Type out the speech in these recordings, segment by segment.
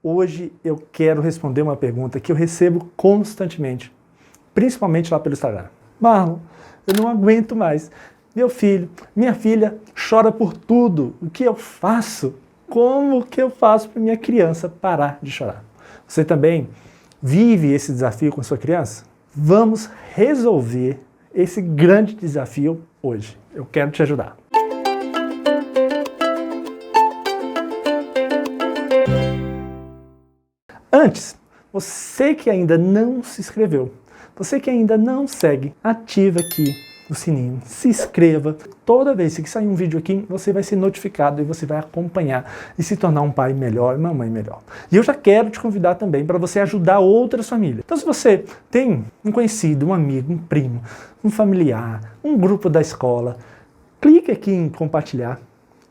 hoje eu quero responder uma pergunta que eu recebo constantemente, principalmente lá pelo Instagram. Marlon, eu não aguento mais. Meu filho, minha filha chora por tudo. O que eu faço? Como que eu faço para minha criança parar de chorar? Você também vive esse desafio com a sua criança? Vamos resolver esse grande desafio hoje. Eu quero te ajudar. Antes, você que ainda não se inscreveu, você que ainda não segue, ativa aqui o sininho, se inscreva. Toda vez que sair um vídeo aqui, você vai ser notificado e você vai acompanhar e se tornar um pai melhor e uma mãe melhor. E eu já quero te convidar também para você ajudar outras famílias. Então se você tem um conhecido, um amigo, um primo, um familiar, um grupo da escola, clique aqui em compartilhar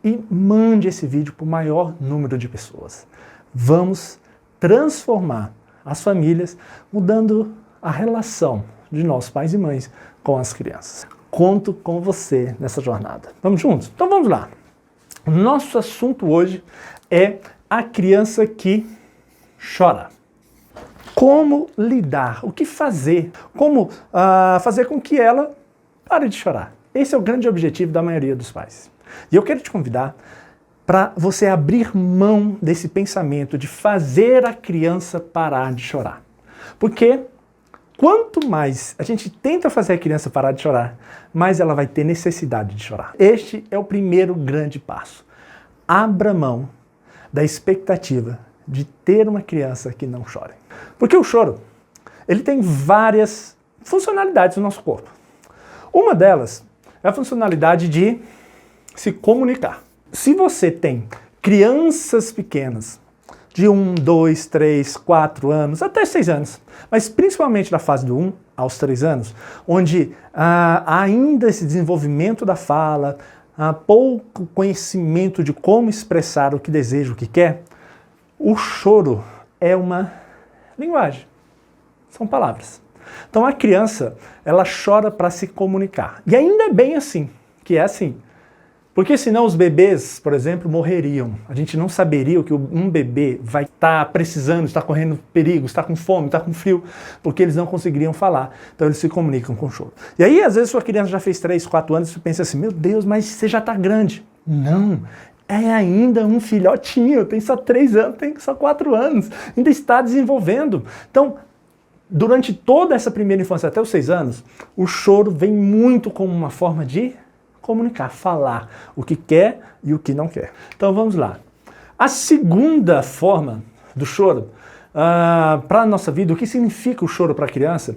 e mande esse vídeo para o maior número de pessoas. Vamos transformar as famílias, mudando a relação de nós, pais e mães, com as crianças. Conto com você nessa jornada. Vamos juntos? Então vamos lá. O nosso assunto hoje é a criança que chora. Como lidar? O que fazer? Como fazer com que ela pare de chorar? Esse é o grande objetivo da maioria dos pais. E eu quero te convidar para você abrir mão desse pensamento de fazer a criança parar de chorar. Porque quanto mais a gente tenta fazer a criança parar de chorar, mais ela vai ter necessidade de chorar. Este é o primeiro grande passo. Abra mão da expectativa de ter uma criança que não chore. Porque o choro, ele tem várias funcionalidades no nosso corpo. Uma delas é a funcionalidade de se comunicar. Se você tem crianças pequenas, de 1, 2, 3, 4 anos, até 6 anos, mas principalmente da fase do 1 aos 3 anos, onde há ainda esse desenvolvimento da fala, há pouco conhecimento de como expressar o que deseja, o que quer, o choro é uma linguagem, são palavras. Então a criança, ela chora para se comunicar. E ainda é bem assim, que é assim. Porque senão os bebês, por exemplo, morreriam. A gente não saberia o que um bebê vai estar precisando, está correndo perigo, está com fome, está com frio, porque eles não conseguiriam falar. Então eles se comunicam com choro. E aí, às vezes, sua criança já fez 3, 4 anos e você pensa assim, meu Deus, mas você já está grande. Não, é ainda um filhotinho, tem só 3 anos, tem só 4 anos, ainda está desenvolvendo. Então, durante toda essa primeira infância, até os 6 anos, o choro vem muito como uma forma de comunicar, falar o que quer e o que não quer. Então vamos lá. A segunda forma do choro para a nossa vida, o que significa o choro para a criança,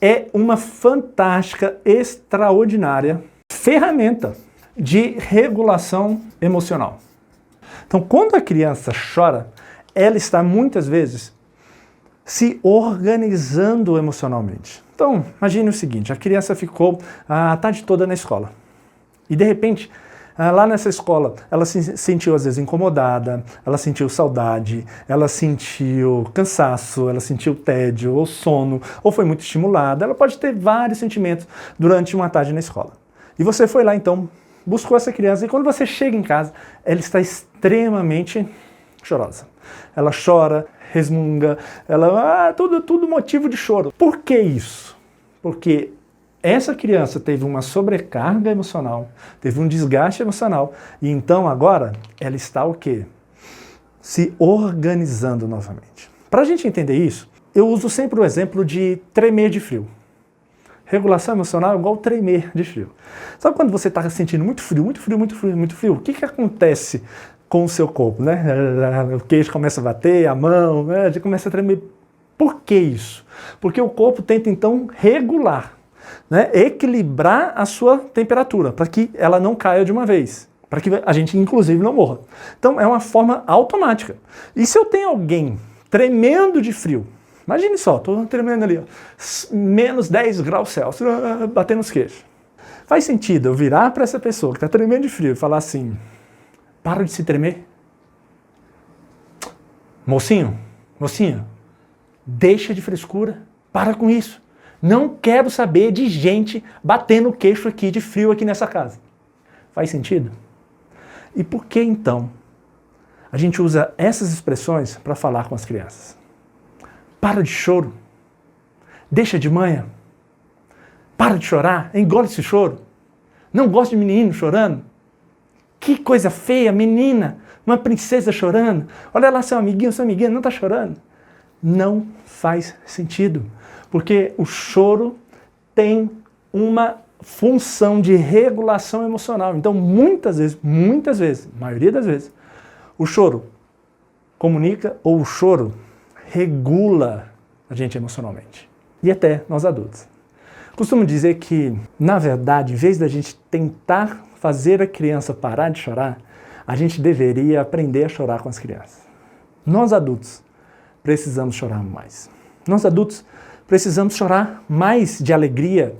é uma fantástica, extraordinária ferramenta de regulação emocional. Então quando a criança chora, ela está muitas vezes se organizando emocionalmente. Então imagine o seguinte, a criança ficou a tarde toda na escola. E de repente, lá nessa escola, ela se sentiu às vezes incomodada, ela sentiu saudade, ela sentiu cansaço, ela sentiu tédio ou sono, ou foi muito estimulada. Ela pode ter vários sentimentos durante uma tarde na escola. E você foi lá então, buscou essa criança e quando você chega em casa, ela está extremamente chorosa. Ela chora, resmunga, ela tudo motivo de choro. Por que isso? Porque essa criança teve uma sobrecarga emocional, teve um desgaste emocional, e então agora ela está o quê? Se organizando novamente. Para a gente entender isso, eu uso sempre o exemplo de tremer de frio. Regulação emocional é igual tremer de frio. Sabe quando você está sentindo muito frio, muito frio, muito frio, muito frio? O que acontece com o seu corpo, né? O queixo começa a bater, a mão, né? Já começa a tremer. Por que isso? Porque o corpo tenta então regular, né, equilibrar a sua temperatura, para que ela não caia de uma vez, para que a gente inclusive não morra. Então é uma forma automática. E se eu tenho alguém tremendo de frio, imagine só, estou tremendo ali, ó, menos 10 graus Celsius, batendo os queixos. Faz sentido eu virar para essa pessoa que está tremendo de frio e falar assim, para de se tremer? Mocinho, mocinha, deixa de frescura, para com isso. Não quero saber de gente batendo o queixo aqui de frio aqui nessa casa. Faz sentido? E por que então a gente usa essas expressões para falar com as crianças. Para de choro. Deixa de manha. Para de chorar. Engole esse choro. Não gosto de menino chorando. Que coisa feia, menina. Uma princesa chorando. Olha lá seu amiguinho, sua amiguinha não está chorando. Não faz sentido. Porque o choro tem uma função de regulação emocional. Então, muitas vezes, maioria das vezes, o choro comunica ou o choro regula a gente emocionalmente. E até nós adultos. Costumo dizer que, na verdade, em vez da gente tentar fazer a criança parar de chorar, a gente deveria aprender a chorar com as crianças. Nós adultos precisamos chorar mais. Nós adultos precisamos chorar mais de alegria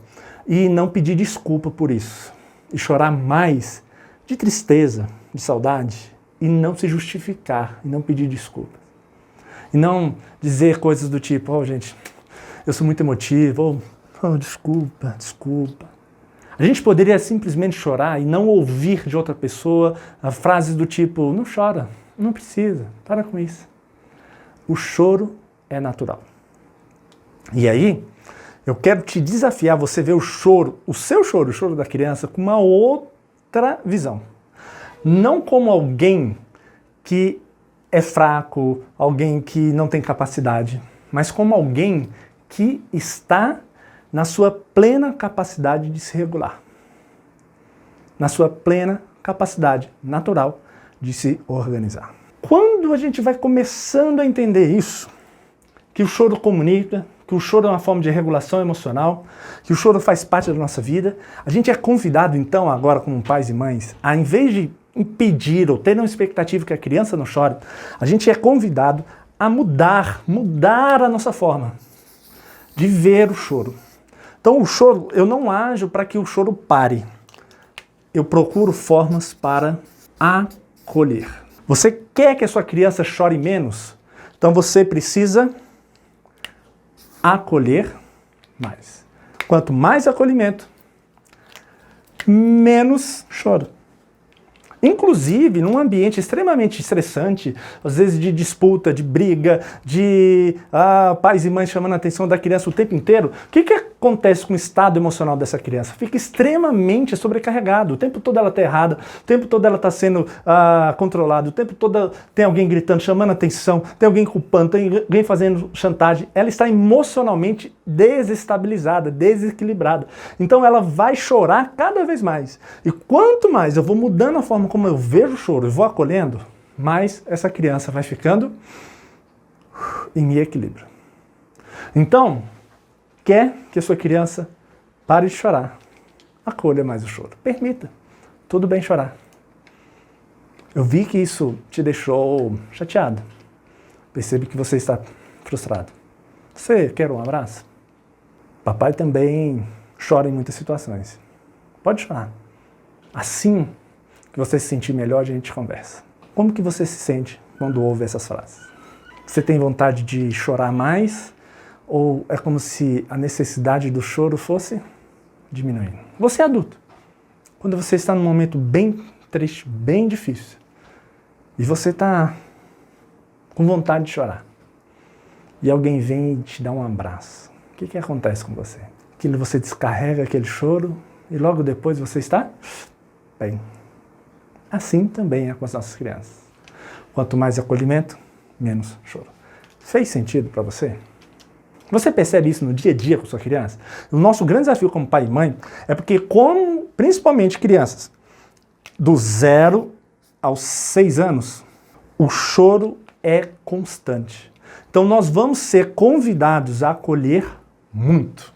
e não pedir desculpa por isso. E chorar mais de tristeza, de saudade, e não se justificar, e não pedir desculpas. E não dizer coisas do tipo, oh gente, eu sou muito emotivo, oh, desculpa. A gente poderia simplesmente chorar e não ouvir de outra pessoa frases do tipo, não chora, não precisa, para com isso. O choro é natural. E aí, eu quero te desafiar você ver o choro, o choro da criança, com uma outra visão. Não como alguém que é fraco, alguém que não tem capacidade, mas como alguém que está na sua plena capacidade de se regular. Na sua plena capacidade natural de se organizar. Quando a gente vai começando a entender isso, que o choro comunica, que o choro é uma forma de regulação emocional, que o choro faz parte da nossa vida, a gente é convidado então, agora como pais e mães, a em vez de impedir ou ter uma expectativa que a criança não chore, a gente é convidado a mudar a nossa forma de ver o choro. Então o choro, eu não ajo para que o choro pare. Eu procuro formas para acolher. Você quer que a sua criança chore menos? Então você precisa acolher mais. Quanto mais acolhimento, menos choro. Inclusive, num ambiente extremamente estressante, às vezes de disputa, de briga, de pais e mães chamando a atenção da criança o tempo inteiro, o que acontece com o estado emocional dessa criança? Fica extremamente sobrecarregado. O tempo todo ela está errada, o tempo todo ela está sendo controlada, o tempo todo tem alguém gritando, chamando a atenção, tem alguém culpando, tem alguém fazendo chantagem. Ela está emocionalmente desestabilizada, desequilibrada. Então ela vai chorar cada vez mais. E quanto mais eu vou mudando a forma como eu vejo o choro e vou acolhendo, mais essa criança vai ficando em equilíbrio. Então, quer que a sua criança pare de chorar, acolha mais o choro. Permita. Tudo bem chorar. Eu vi que isso te deixou chateado. Percebe que você está frustrado. Você quer um abraço? Papai também chora em muitas situações. Pode chorar. Assim que você se sentir melhor, a gente conversa. Como que você se sente quando ouve essas frases? Você tem vontade de chorar mais? Ou é como se a necessidade do choro fosse diminuindo? Você é adulto. Quando você está num momento bem triste, bem difícil, e você está com vontade de chorar, e alguém vem e te dá um abraço, o que acontece com você? Você descarrega aquele choro e logo depois você está bem. Assim também é com as nossas crianças. Quanto mais acolhimento, menos choro. Fez sentido para você? Você percebe isso no dia a dia com sua criança? O nosso grande desafio como pai e mãe é porque, principalmente crianças do 0 aos 6 anos, o choro é constante. Então nós vamos ser convidados a acolher muito.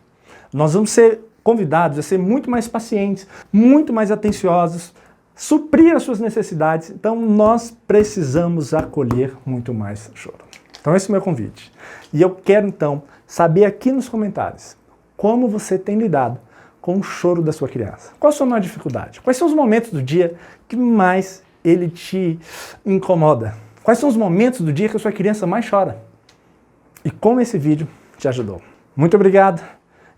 Nós vamos ser convidados a ser muito mais pacientes, muito mais atenciosos, suprir as suas necessidades. Então nós precisamos acolher muito mais o choro. Então esse é o meu convite. E eu quero então saber aqui nos comentários como você tem lidado com o choro da sua criança. Qual a sua maior dificuldade? Quais são os momentos do dia que mais ele te incomoda? Quais são os momentos do dia que a sua criança mais chora? E como esse vídeo te ajudou. Muito obrigado.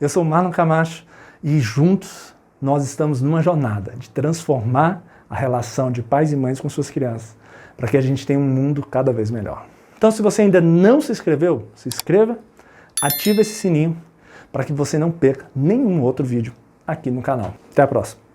Eu sou o Marlon Camacho e juntos nós estamos numa jornada de transformar a relação de pais e mães com suas crianças, para que a gente tenha um mundo cada vez melhor. Então, se você ainda não se inscreveu, se inscreva, ative esse sininho para que você não perca nenhum outro vídeo aqui no canal. Até a próxima!